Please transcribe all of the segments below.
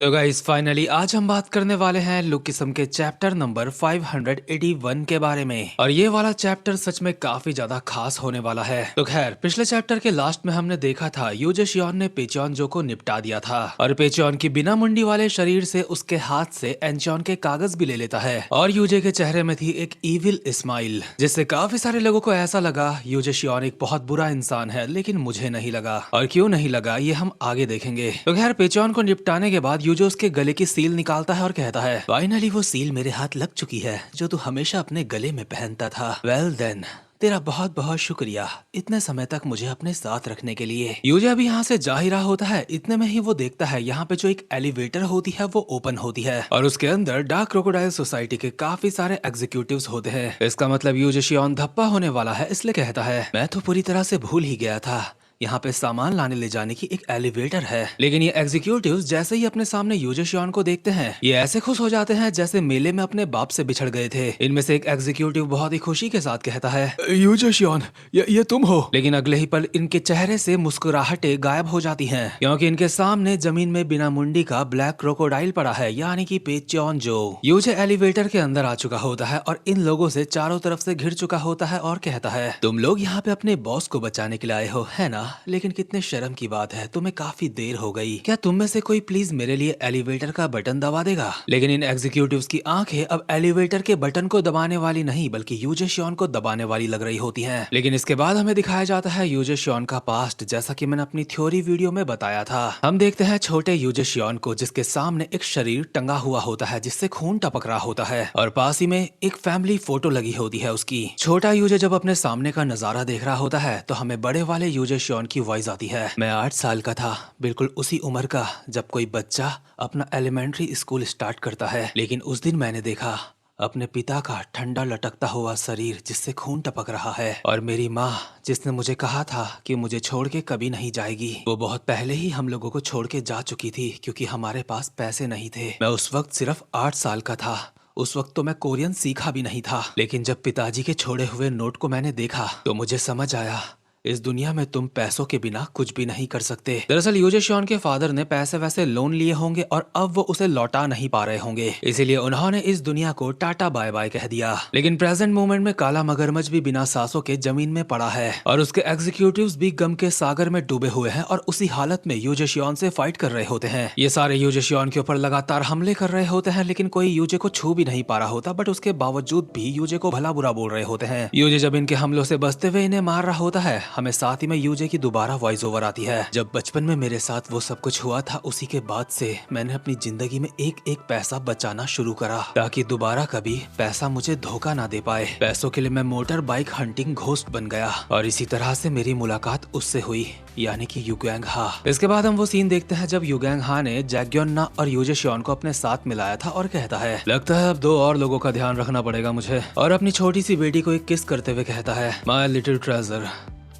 तो guys finally आज हम बात करने वाले हैं लुक किस्म के चैप्टर नंबर 581 के बारे में। और ये वाला चैप्टर सच में काफी ज्यादा खास होने वाला है। तो खैर पिछले चैप्टर के लास्ट में हमने देखा था यूजे शियोन ने पेचोनजो को निपटा दिया था और पेचोन की बिना मुंडी वाले शरीर से उसके हाथ से एनचोन के कागज भी ले लेता है और यूजे के चेहरे में थी एक इविल स्माइल, जिससे काफी सारे लोगों को ऐसा लगा यूजे शियोन एक बहुत बुरा इंसान है, लेकिन मुझे नहीं लगा। और क्यों नहीं लगा ये हम आगे देखेंगे। तो खैर पेचोन को निपटाने के बाद यूजो उसके गले की सील निकालता है और कहता है फाइनली वो सील मेरे हाथ लग चुकी है जो तू हमेशा अपने गले में पहनता था। वेल देन तेरा बहुत बहुत शुक्रिया इतने समय तक मुझे अपने साथ रखने के लिए। यूजे अभी यहाँ से जा ही रहा होता है, इतने में ही वो देखता है यहाँ पे जो एक एलिवेटर होती है वो ओपन होती है और उसके अंदर डार्क क्रोकोडाइल सोसाइटी के काफी सारे एग्जीक्यूटिव्स होते हैं। इसका मतलब यूजे शियोन धप्पा होने वाला है, इसलिए कहता है मैं तो पूरी तरह से भूल ही गया था यहाँ पे सामान लाने ले जाने की एक एलिवेटर है। लेकिन ये एग्जीक्यूटिव्स जैसे ही अपने सामने यूजे शियोन को देखते हैं ये ऐसे खुश हो जाते हैं जैसे मेले में अपने बाप से बिछड़ गए थे। इनमें से एक एग्जीक्यूटिव बहुत ही खुशी के साथ कहता है यूजे शियोन ये तुम हो। लेकिन अगले ही पल इनके चेहरे से मुस्कुराहटें गायब हो जाती हैं क्योंकि इनके सामने जमीन में बिना मुंडी का ब्लैक क्रोकोडाइल पड़ा है, यानी कि पेचोनजो। यूजे एलिवेटर के अंदर आ चुका होता है और इन लोगों से चारों तरफ से घिर चुका होता है और कहता है तुम लोग यहाँ पे अपने बॉस को बचाने के लिए आए हो है ना, लेकिन कितने शर्म की बात है तुम्हें काफी देर हो गई। क्या तुम में से कोई प्लीज मेरे लिए एलिवेटर का बटन दबा देगा। लेकिन इन एग्जीक्यूटिव्स की आंखें अब एलिवेटर के बटन को दबाने वाली नहीं बल्कि यूजे शियोन को दबाने वाली लग रही होती हैं। लेकिन इसके बाद हमें दिखाया जाता है यूजे शियोन का पास्ट, जैसा कि मैंने अपनी थ्योरी वीडियो में बताया था। हम देखते हैं छोटे यूजे शियोन को जिसके सामने एक शरीर टंगा हुआ होता है जिससे खून टपक रहा होता है और पास ही में एक फैमिली फोटो लगी होती है उसकी। छोटा यूजे जब अपने सामने का नजारा देख रहा होता है तो हमें बड़े वाले यूजे शियोन की वॉइस आती है। मैं 8 साल का था, बिल्कुल उसी उम्र का जब कोई बच्चा अपना एलिमेंट्री स्कूल स्टार्ट करता है। लेकिन उस दिन मैंने देखा अपने पिता का ठंडा लटकता हुआ शरीर जिससे खून टपक रहा है और मेरी माँ जिसने मुझे कहा था कि मुझे छोड़ के कभी नहीं जाएगी, वो बहुत पहले ही हम लोगों को छोड़ के जा चुकी थी क्योंकि हमारे पास पैसे नहीं थे। मैं उस वक्त सिर्फ 8 साल का था। उस वक्त तो मैं कोरियन सीखा भी नहीं था, लेकिन जब पिताजी के छोड़े हुए नोट को मैंने देखा तो मुझे समझ आया इस दुनिया में तुम पैसों के बिना कुछ भी नहीं कर सकते। दरअसल यूजे शियोन के फादर ने पैसे वैसे लोन लिए होंगे और अब वो उसे लौटा नहीं पा रहे होंगे, इसीलिए उन्होंने इस दुनिया को टाटा बाय बाय कह दिया। लेकिन प्रेजेंट मोमेंट में काला मगरमच्छ भी बिना सांसों के जमीन में पड़ा है और उसके एग्जीक्यूटिव्स भी गम के सागर में डूबे हुए हैं और उसी हालत में यूजे शियोन से फाइट कर रहे होते हैं। ये सारे यूजे शियोन के ऊपर लगातार हमले कर रहे होते हैं लेकिन कोई यूजे को छू भी नहीं पा रहा होता, बट उसके बावजूद भी यूजे को भला बुरा बोल रहे होते हैं। यूजे जब इनके हमलों से बचते हुए इन्हें मार रहा होता है हमें साथ ही में यूजे की दोबारा वॉइस ओवर आती है। जब बचपन में मेरे साथ वो सब कुछ हुआ था उसी के बाद से मैंने अपनी जिंदगी में एक एक पैसा बचाना शुरू करा ताकि दोबारा कभी पैसा मुझे धोखा ना दे पाए। पैसों के लिए मैं मोटर बाइक हंटिंग घोस्ट बन गया और इसी तरह से मेरी मुलाकात उससे हुई, यानी कि युगैंग हा। इसके बाद हम वो सीन देखते हैं जब युगैंग हा ने जैग्योन्ना और यूजे शियोन को अपने साथ मिलाया था और कहता है लगता है अब 2 और लोगों का ध्यान रखना पड़ेगा मुझे, और अपनी छोटी सी बेटी को एक किस करते हुए कहता है माय लिटिल ट्रेजर,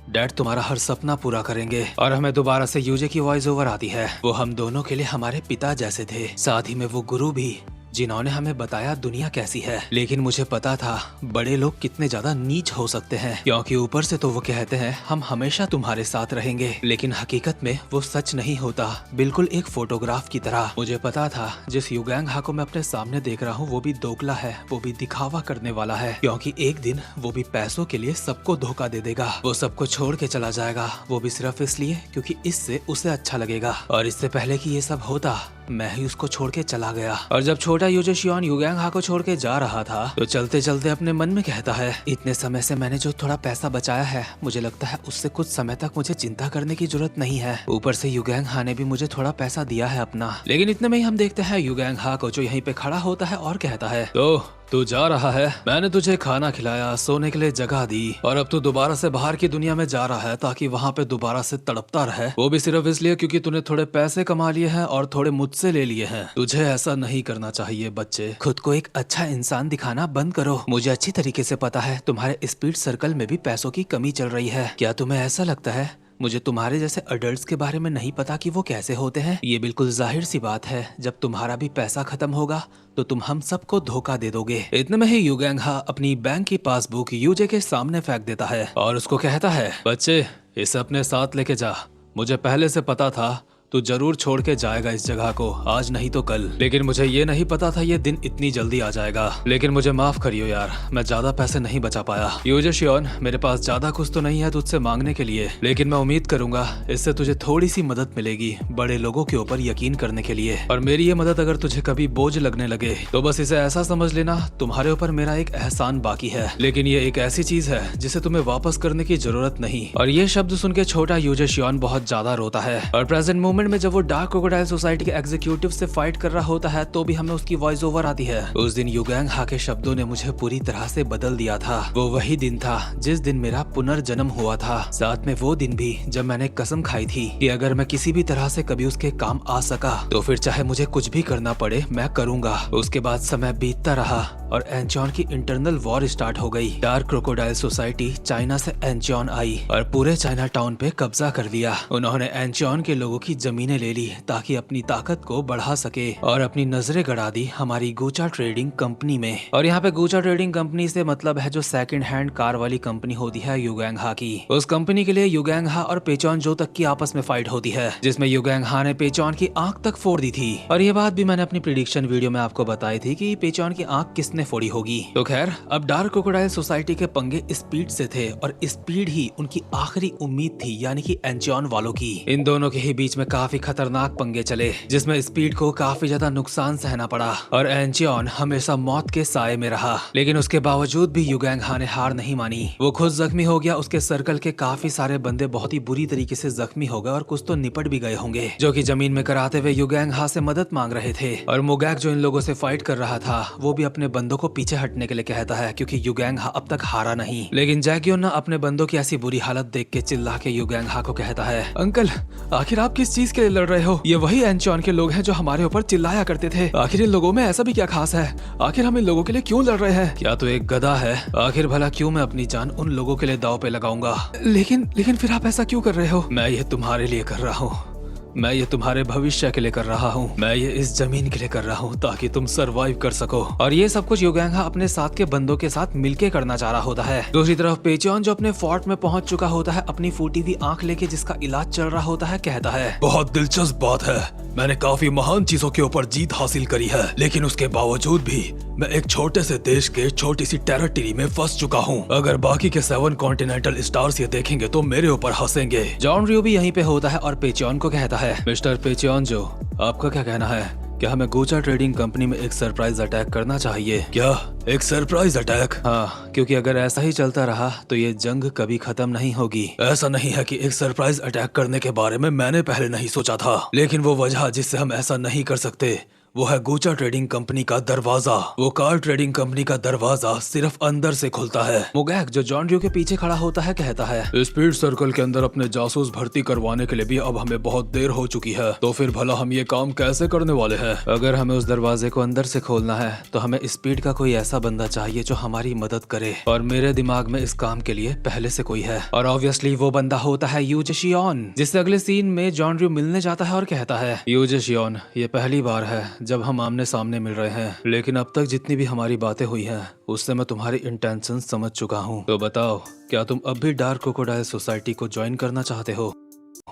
डैड तुम्हारा हर सपना पूरा करेंगे। और हमें दोबारा से यूजे की वॉइस ओवर आती है। वो हम दोनों के लिए हमारे पिता जैसे थे, साथ ही में वो गुरु भी जिन्होंने हमें बताया दुनिया कैसी है। लेकिन मुझे पता था बड़े लोग कितने ज्यादा नीच हो सकते हैं क्योंकि ऊपर से तो वो कहते हैं हम हमेशा तुम्हारे साथ रहेंगे, लेकिन हकीकत में वो सच नहीं होता, बिल्कुल एक फोटोग्राफ की तरह। मुझे पता था जिस युगैंग हा को मैं अपने सामने देख रहा हूँ वो भी दोगला है, वो भी दिखावा करने वाला है क्योंकि एक दिन वो भी पैसों के लिए सबको धोखा दे देगा। वो सबको छोड़ के चला जाएगा, वो भी सिर्फ इसलिए क्योंकि इससे उसे अच्छा लगेगा। और इससे पहले कि ये सब होता मैं ही उसको छोड़ के चला गया। और जब छोटा यूजे शियोन युगैंग हा को छोड़ के जा रहा था तो चलते चलते अपने मन में कहता है इतने समय से मैंने जो थोड़ा पैसा बचाया है मुझे लगता है उससे कुछ समय तक मुझे चिंता करने की जरूरत नहीं है। ऊपर से युगैंग हा ने भी मुझे थोड़ा पैसा दिया है अपना। लेकिन इतने में ही हम देखते हैं युगैंग हा को जो यहीं पे खड़ा होता है और कहता है तो तू जा रहा है, मैंने तुझे खाना खिलाया, सोने के लिए जगह दी और अब तू दोबारा से बाहर की दुनिया में जा रहा है ताकि वहाँ पे दोबारा से तड़पता रहे, वो भी सिर्फ इसलिए क्योंकि तूने थोड़े पैसे कमा लिए हैं और थोड़े मुझसे ले लिए हैं। तुझे ऐसा नहीं करना चाहिए बच्चे, खुद को एक अच्छा इंसान दिखाना बंद करो। मुझे अच्छी तरीके से पता है तुम्हारे स्पीड सर्कल में भी पैसों की कमी चल रही है। क्या तुम्हें ऐसा लगता है मुझे तुम्हारे जैसे अडल्ट्स के बारे में नहीं पता कि वो कैसे होते हैं? ये बिल्कुल जाहिर सी बात है, जब तुम्हारा भी पैसा खत्म होगा तो तुम हम सबको धोखा दे दोगे। इतने में ही युगैंग हा अपनी बैंक की पासबुक यूजे के सामने फेंक देता है और उसको कहता है बच्चे इसे अपने साथ लेके जा, मुझे पहले से पता था तू जरूर छोड़ के जाएगा इस जगह को, आज नहीं तो कल। लेकिन मुझे ये नहीं पता था ये दिन इतनी जल्दी आ जाएगा। लेकिन मुझे माफ करियो यार, मैं ज्यादा पैसे नहीं बचा पाया। यूजे शियोन, मेरे पास ज्यादा कुछ तो नहीं है तुझसे मांगने के लिए, लेकिन मैं उम्मीद करूंगा इससे तुझे थोड़ी सी मदद मिलेगी बड़े लोगों के ऊपर यकीन करने के लिए। और मेरी ये मदद अगर तुझे कभी बोझ लगने लगे तो बस इसे ऐसा समझ लेना, तुम्हारे ऊपर मेरा एक एहसान बाकी है, लेकिन ये एक ऐसी चीज है जिसे तुम्हें वापस करने की जरूरत नहीं। और ये शब्द सुन के छोटा यूजे शियोन बहुत ज्यादा रोता है। और प्रेजेंट मोमेंट में जब वो डार्क क्रोकोडाइल सोसाइटी के एग्जीक्यूटिव से फाइट कर रहा होता है तो भी हमें उसकी वॉइस ओवर आती है। उस दिन युगैंग हा के शब्दों ने मुझे पूरी तरह से बदल दिया था। वो वही दिन था जिस दिन मेरा पुनर्जन्म हुआ था, साथ में वो दिन भी जब मैंने कसम खाई थी कि अगर मैं किसी भी तरह से कभी उसके काम आ सका तो फिर चाहे मुझे कुछ भी करना पड़े मैं करूंगा। उसके बाद समय बीतता रहा और एंचॉन की इंटरनल वॉर स्टार्ट हो गई। डार्क क्रोकोडाइल सोसाइटी चाइना से एंचॉन आई और पूरे चाइना टाउन पे कब्जा कर लिया। उन्होंने एंचॉन के लोगों की जमीनें ले ली ताकि अपनी ताकत को बढ़ा सके और अपनी नजरें गड़ा दी हमारी गुचा ट्रेडिंग कंपनी में। और यहाँ पे गुचा ट्रेडिंग कंपनी से मतलब है जो सेकंड हैंड कार वाली कंपनी होती है युगैंग हा की। उस कंपनी के लिए युगैंग हा और पेचॉन जो तक की आपस में फाइट होती है, जिसमें युगैंग हा ने पेचॉन की आंख तक फोड़ दी थी। और ये बात भी मैंने अपनी प्रिडिक्शन वीडियो में आपको बताई थी कि पेचॉन की आंख किसने फोड़ी होगी। तो खैर, अब डार्क क्रोकोडाइल सोसाइटी के पंगे स्पीड से थे और स्पीड ही उनकी आखिरी उम्मीद थी, यानी कि एंचॉन वालों की। इन दोनों के ही बीच में काफी खतरनाक पंगे चले जिसमें स्पीड को काफी ज्यादा नुकसान सहना पड़ा और एंचॉन हमेशा मौत के साए में रहा। लेकिन उसके बावजूद भी युगैंग हा ने हार नहीं मानी। वो खुद जख्मी हो गया, उसके सर्कल के काफी सारे बंदे बहुत ही बुरी तरीके से जख्मी हो गए और कुछ तो निपट भी गए होंगे, जो कि जमीन में कराते हुए युगैंग हा से मदद मांग रहे थे। और मुगैक जो इन लोगों से फाइट कर रहा था वो भी अपने बंदों को पीछे हटने के लिए कहता है क्योंकि युगैंग हा अब तक हारा नहीं। लेकिन जैक्योन ना अपने बंदों की ऐसी बुरी हालत देख के चिल्ला के युगैंग हा को कहता है, अंकल आखिर आप किस चीज के लिए लड़ रहे हो? ये वही एंचॉन के लोग हैं जो हमारे ऊपर चिल्लाया करते थे। आखिर इन लोगों में ऐसा भी क्या खास है? आखिर हम इन लोगों के लिए क्यों लड़ रहे हैं? क्या तो एक गधा है? आखिर भला क्यों मैं अपनी जान उन लोगों के लिए दांव पे लगाऊंगा? लेकिन फिर आप ऐसा क्यों कर रहे हो? मैं ये तुम्हारे लिए कर रहा हूँ, मैं ये तुम्हारे भविष्य के लिए कर रहा हूँ, मैं ये इस जमीन के लिए कर रहा हूँ ताकि तुम सरवाइव कर सको। और ये सब कुछ युगैंग हा अपने साथ के बंदों के साथ मिलके करना चाह रहा होता है। दूसरी तरफ पेचॉन जो अपने फोर्ट में पहुंच चुका होता है अपनी फूटी हुई आंख लेके जिसका इलाज चल रहा होता है, कहता है, बहुत दिलचस्प बात है, मैंने काफी महान चीजों के ऊपर जीत हासिल करी है, लेकिन उसके बावजूद भी मैं एक छोटे से देश के छोटी सी टेरिटरी में फंस चुका हूँ। अगर बाकी के 7 कॉन्टिनेंटल स्टार्स ये देखेंगे तो मेरे ऊपर हंसेंगे। जॉन रियो भी यहीं पे होता है और पेचॉन को कहता है, मिस्टर पेचॉन जो, आपका क्या कहना है? क्या हमें गुचा ट्रेडिंग कंपनी में एक सरप्राइज अटैक करना चाहिए? क्या एक सरप्राइज अटैक? हाँ, क्योंकि अगर ऐसा ही चलता रहा तो ये जंग कभी खत्म नहीं होगी। ऐसा नहीं है कि एक सरप्राइज अटैक करने के बारे में मैंने पहले नहीं सोचा था, लेकिन वो वजह जिससे हम ऐसा नहीं कर सकते वो है गुचा ट्रेडिंग कंपनी का दरवाजा। वो कार ट्रेडिंग कंपनी का दरवाजा सिर्फ अंदर से खुलता है। मुगैक जो जॉन रियो के पीछे खड़ा होता है कहता है, स्पीड सर्कल के अंदर अपने जासूस भर्ती करवाने के लिए भी अब हमें बहुत देर हो चुकी है, तो फिर भला हम ये काम कैसे करने वाले हैं? अगर हमें उस दरवाजे को अंदर से खोलना है तो हमें स्पीड का कोई ऐसा बंदा चाहिए जो हमारी मदद करे, और मेरे दिमाग में इस काम के लिए पहले से कोई है। और ऑब्वियसली वो बंदा होता है यूजे शियोन, जिससे अगले सीन में जॉन रियो मिलने जाता है और कहता है, यूजे शियोन, ये पहली बार है जब हम आमने सामने मिल रहे हैं, लेकिन अब तक जितनी भी हमारी बातें हुई हैं उससे मैं तुम्हारी इंटेंशन समझ चुका हूँ। तो बताओ, क्या तुम अब भी डार्क क्रोकोडाइल सोसाइटी को ज्वाइन करना चाहते हो?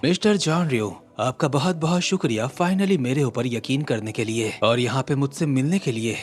मिस्टर जॉन रियो, आपका बहुत बहुत शुक्रिया फाइनली मेरे ऊपर यकीन करने के लिए और यहाँ पे मुझसे मिलने के लिए।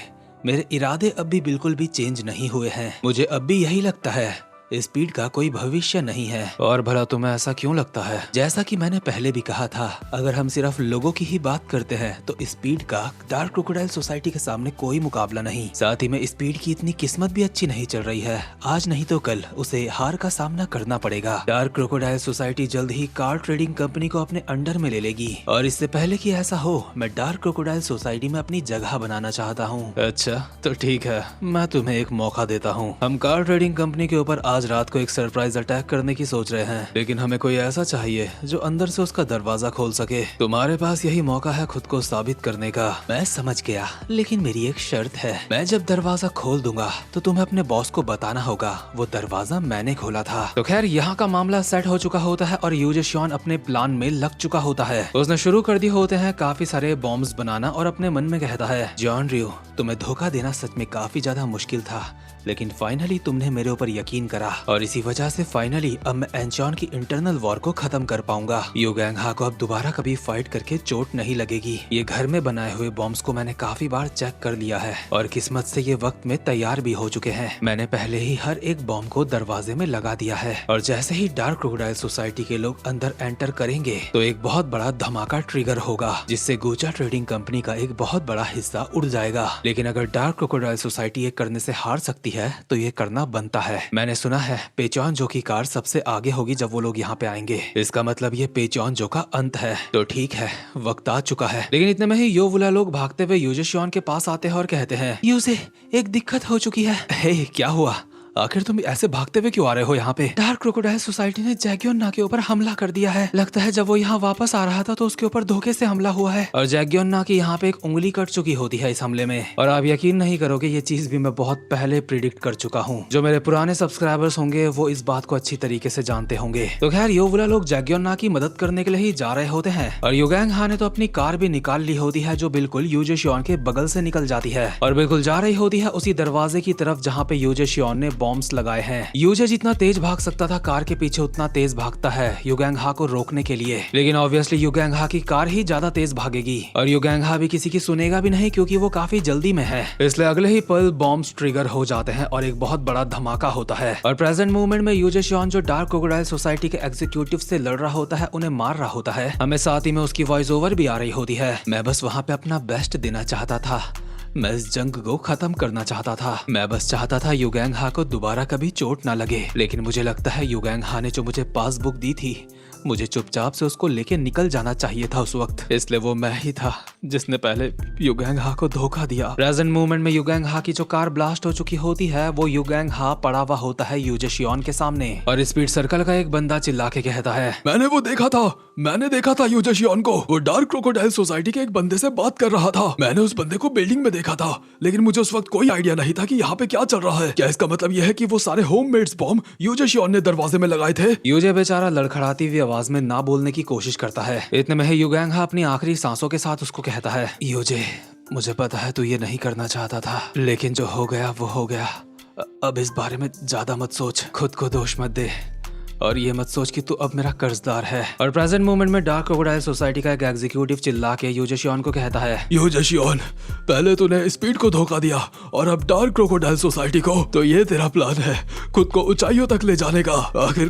मेरे इरादे अब भी बिल्कुल भी चेंज नहीं हुए हैं। मुझे अब भी यही लगता है स्पीड का कोई भविष्य नहीं है। और भला तुम्हें ऐसा क्यों लगता है? जैसा कि मैंने पहले भी कहा था, अगर हम सिर्फ लोगों की ही बात करते हैं तो स्पीड का डार्क क्रोकोडाइल सोसाइटी के सामने कोई मुकाबला नहीं। साथ ही में स्पीड की इतनी किस्मत भी अच्छी नहीं चल रही है, आज नहीं तो कल उसे हार का सामना करना पड़ेगा। डार्क क्रोकोडाइल सोसाइटी जल्द ही कार ट्रेडिंग कंपनी को अपने अंडर में ले लेगी, और इससे पहले कि ऐसा हो मैं डार्क क्रोकोडाइल सोसाइटी में अपनी जगह बनाना चाहता हूँ। अच्छा तो ठीक है, मैं तुम्हें एक मौका देता हूँ। हम कार ट्रेडिंग कंपनी के ऊपर आज रात को एक सरप्राइज अटैक करने की सोच रहे हैं, लेकिन हमें कोई ऐसा चाहिए जो अंदर से उसका दरवाजा खोल सके। तुम्हारे पास यही मौका है खुद को साबित करने का। मैं समझ गया, लेकिन मेरी एक शर्त है। मैं जब दरवाजा खोल दूंगा तो तुम्हें अपने बॉस को बताना होगा वो दरवाजा मैंने खोला था। तो खैर यहाँ का मामला सेट हो चुका होता है और यूजे शियोन अपने प्लान में लग चुका होता है। उसने शुरू कर दिए होते हैं काफी सारे बॉम्ब्स बनाना और अपने मन में कहता है, जॉन रियो, तुम्हें धोखा देना सच में काफी ज्यादा मुश्किल था, लेकिन फाइनली तुमने मेरे ऊपर यकीन करा और इसी वजह से फाइनली अब मैं एंचॉन की इंटरनल वॉर को खत्म कर पाऊंगा। यू गैंग हा को अब दोबारा कभी फाइट करके चोट नहीं लगेगी। ये घर में बनाए हुए बॉम्ब्स को मैंने काफी बार चेक कर लिया है और किस्मत से ये वक्त में तैयार भी हो चुके हैं। मैंने पहले ही हर एक बॉम्ब को दरवाजे में लगा दिया है और जैसे ही डार्क क्रोकोडाइल सोसाइटी के लोग अंदर एंटर करेंगे तो एक बहुत बड़ा धमाका ट्रिगर होगा, जिससे गोचा ट्रेडिंग कंपनी का एक बहुत बड़ा हिस्सा उड़ जाएगा। लेकिन अगर डार्क क्रोकोडाइल सोसाइटी ये करने से हार सकती है तो ये करना बनता है। मैंने सुना है पेचॉनजो की कार सबसे आगे होगी जब वो लोग यहाँ पे आएंगे। इसका मतलब ये पेचॉनजो का अंत है। तो ठीक है, वक्त आ चुका है। लेकिन इतने में ही योवुला लोग भागते हुए यूजे शियोन के पास आते हैं और कहते हैं, यूजे एक दिक्कत हो चुकी है। हे क्या हुआ? आखिर तुम ऐसे भागते हुए क्यों आ रहे हो यहाँ पे? डार्क क्रोकोडाइल सोसाइटी ने जैगियोन के ऊपर हमला कर दिया है। लगता है जब वो यहाँ वापस आ रहा था तो उसके ऊपर धोखे से हमला हुआ है और जैगियोन की यहाँ पे एक उंगली कट चुकी होती है इस हमले में। और आप यकीन नहीं करोगे, ये चीज भी मैं बहुत पहले प्रिडिक्ट कर चुका हूँ। जो मेरे पुराने सब्सक्राइबर्स होंगे वो इस बात को अच्छी तरीके से जानते होंगे। तो खैर योवुला लोग जैगियोन की मदद करने के लिए ही जा रहे होते हैं और युगैंग हा ने तो अपनी कार भी निकाल ली होती है जो बिल्कुल यूजे शियोन के बगल से निकल जाती है और बिल्कुल जा रही होती है उसी दरवाजे की तरफ जहाँ पे यूजे शियोन ने बॉम्ब्स लगाए हैं। यूजे जितना तेज भाग सकता था कार के पीछे उतना तेज भागता है युगैंग हा को रोकने के लिए। लेकिन ऑब्वियसली युगैंग हा की कार ही ज्यादा तेज भागेगी और युगैंग हा भी किसी की सुनेगा भी नहीं क्योंकि वो काफी जल्दी में है। इसलिए अगले ही पल बॉम्ब्स ट्रिगर हो जाते हैं और एक बहुत बड़ा धमाका होता है। और प्रेजेंट मूवमेंट में यूजे शियोन जो डार्क क्रोकोडाइल सोसाइटी के एग्जीक्यूटिव से लड़ रहा होता है, उन्हें मार रहा होता है। हमें साथ ही में उसकी वॉइस ओवर भी आ रही होती है। मैं बस वहाँ पे अपना बेस्ट देना चाहता था। मैं इस जंग को खत्म करना चाहता था। मैं बस चाहता था युगैंग हा को दोबारा कभी चोट ना लगे। लेकिन मुझे लगता है युगैंग हा ने जो मुझे पासबुक दी थी, मुझे चुपचाप से उसको लेके निकल जाना चाहिए था उस वक्त। इसलिए वो मैं ही था जिसने पहले युगैंग हा को धोखा दिया। प्रेजेंट मूवमेंट में युगैंग हा की जो कार ब्लास्ट हो चुकी होती है, वो युगैंग हा पड़ा हुआ होता है यूजे शियोन के सामने और स्पीड सर्कल का एक बंदा चिल्ला के कहता है, मैंने देखा था यूजे शियोन को। वो डार्क क्रोकोडाइल सोसाइटी के एक बंदे से बात कर रहा था। मैंने उस बंदे को बिल्डिंग में देखा था, लेकिन मुझे उस वक्त कोई आइडिया नहीं था कि यहाँ पे क्या चल रहा है। क्या इसका मतलब यह है कि वो सारे होममेड्स बॉम्ब यूजे शियोन ने दरवाजे में लगाए थे? यूजे बेचारा लड़खड़ाती हुई आवाज में ना बोलने की कोशिश करता है। इतने में ही युगैंग हा अपनी आखिरी सांसों के साथ उसको कहता है, यूजे मुझे पता है तू ये नहीं करना चाहता था, लेकिन जो हो गया वो हो गया। अब इस बारे में ज्यादा मत सोच, खुद को दोष मत दे और ये मत सोच कि तू अब मेरा कर्जदार है। और प्रेजेंट मोमेंट में डार्क क्रोकोडाइल सोसाइटी का एक एग्जीक्यूटिव चिल्ला के यूजे शियोन को कहता है, यूजे शियोन पहले तूने स्पीड को धोखा दिया और अब डार्क क्रोकोडाइल सोसाइटी को। तो ये तेरा प्लान है खुद को ऊंचाइयों तक ले जाने का। आखिर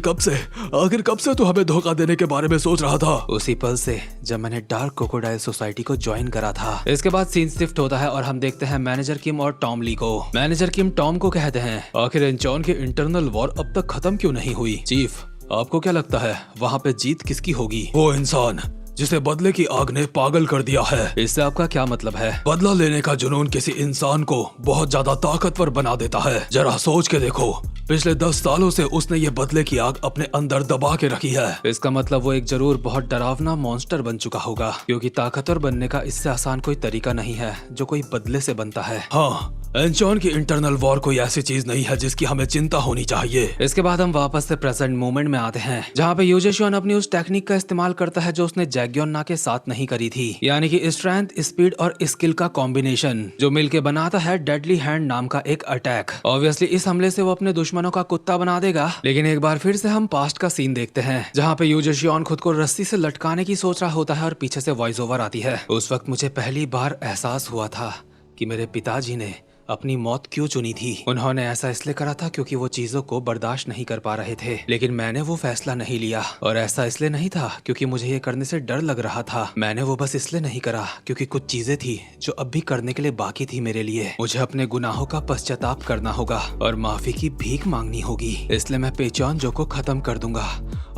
कब से तू हमें धोखा देने के बारे में सोच रहा था? उसी पल से जब मैंने डार्क क्रोकोडाइल सोसाइटी को ज्वाइन करा था। इसके बाद सीन शिफ्ट होता है और हम देखते हैं मैनेजर किम और टॉम ली को। मैनेजर किम टॉम को कहते हैं, आखिर एंचॉन की इंटरनल वॉर अब तक खत्म क्यों नहीं हुई? चीफ आपको क्या लगता है वहाँ पे जीत किसकी होगी? वो इंसान जिसे बदले की आग ने पागल कर दिया है। इससे आपका क्या मतलब है? बदला लेने का जुनून किसी इंसान को बहुत ज्यादा ताकतवर बना देता है। जरा सोच के देखो, पिछले 10 सालों से उसने ये बदले की आग अपने अंदर दबा के रखी है। इसका मतलब वो एक जरूर बहुत डरावना मॉन्स्टर बन चुका होगा, क्योंकि ताकतवर बनने का इससे आसान कोई तरीका नहीं है जो कोई बदले से बनता है। हाँ, एंचॉन की इंटरनल वॉर कोई ऐसी चीज नहीं है जिसकी हमें चिंता होनी चाहिए। इसके बाद हम वापस से प्रेजेंट मोमेंट में आते हैं, जहाँ पे यूजे शियोन अपनी उस टेक्निक का इस्तेमाल करता है जो उसने जैगियोन के साथ नहीं करी थी, यानी कि स्ट्रेंथ, स्पीड और स्किल का कॉम्बिनेशन जो मिलके बनाता है डेडली हैंड नाम का एक अटैक। ऑब्वियसली इस हमले से वो अपने दुश्मनों का कुत्ता बना देगा। लेकिन एक बार फिर से हम पास्ट का सीन देखते हैं, जहाँ पे यूजे शियोन खुद को रस्सी से लटकाने की सोच रहा होता है और पीछे से वॉइस ओवर आती है। उस वक्त मुझे पहली बार एहसास हुआ था कि मेरे पिताजी ने अपनी मौत क्यों चुनी थी। उन्होंने ऐसा इसलिए करा था क्योंकि वो चीजों को बर्दाश्त नहीं कर पा रहे थे, लेकिन मैंने वो फैसला नहीं लिया। और ऐसा इसलिए नहीं था क्योंकि मुझे ये करने से डर लग रहा था, मैंने वो बस इसलिए नहीं करा क्योंकि कुछ चीजें थी जो अब भी करने के लिए बाकी थी मेरे लिए। मुझे अपने गुनाहों का पश्चाताप करना होगा और माफी की भीख मांगनी होगी। इसलिए मैं पेचॉनजो को खत्म कर दूंगा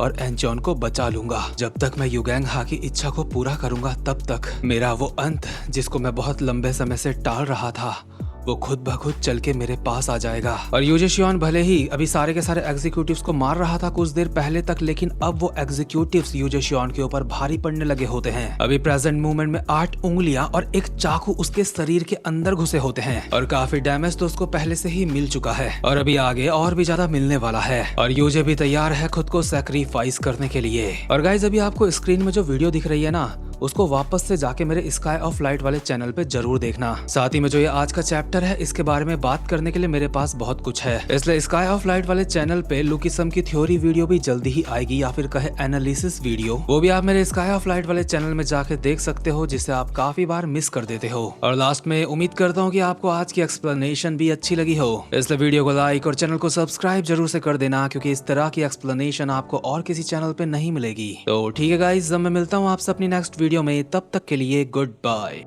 और एंचॉन को बचा लूंगा। जब तक मैं युगैंग हा की इच्छा को पूरा करूंगा तब तक मेरा वो अंत जिसको मैं बहुत लंबे समय से टाल रहा था वो खुद ब खुद चल के मेरे पास आ जाएगा। और यूजे शियोन भले ही अभी सारे के सारे एग्जीक्यूटिव्स को मार रहा था कुछ देर पहले तक, लेकिन अब वो एग्जीक्यूटिव्स यूजे शियोन के ऊपर भारी पड़ने लगे होते हैं। अभी प्रेजेंट मूवमेंट में 8 उंगलियां और एक चाकू उसके शरीर के अंदर घुसे होते हैं और काफी डैमेज तो उसको पहले से ही मिल चुका है और अभी आगे और भी ज्यादा मिलने वाला है। और यूजे भी तैयार है खुद को सैक्रिफाइस करने के लिए। और गाइज अभी आपको स्क्रीन में जो वीडियो दिख रही है ना, उसको वापस से जाके मेरे स्काई ऑफ लाइट वाले चैनल पे जरूर देखना। साथ ही में जो ये आज का चैप्टर है इसके बारे में बात करने के लिए मेरे पास बहुत कुछ है, इसलिए स्काई ऑफ लाइट वाले चैनल पे लुकिसम की थ्योरी वीडियो भी जल्दी ही आएगी, या फिर कहे एनालिसिस वीडियो, वो भी आप मेरे स्काई ऑफ लाइट वाले चैनल में जाके देख सकते हो, जिसे आप काफी बार मिस कर देते हो। और लास्ट में उम्मीद करता हूँ कि आपको आज की एक्सप्लेनेशन भी अच्छी लगी हो, इसलिए वीडियो को लाइक और चैनल को सब्सक्राइब जरूर से कर देना, क्योंकि इस तरह की एक्सप्लेनेशन आपको और किसी चैनल पे नहीं मिलेगी। तो ठीक है गाइस, जब मैं मिलता हूँ आपसे अपनी नेक्स्ट वीडियो में, तब तक के लिए गुड बाय।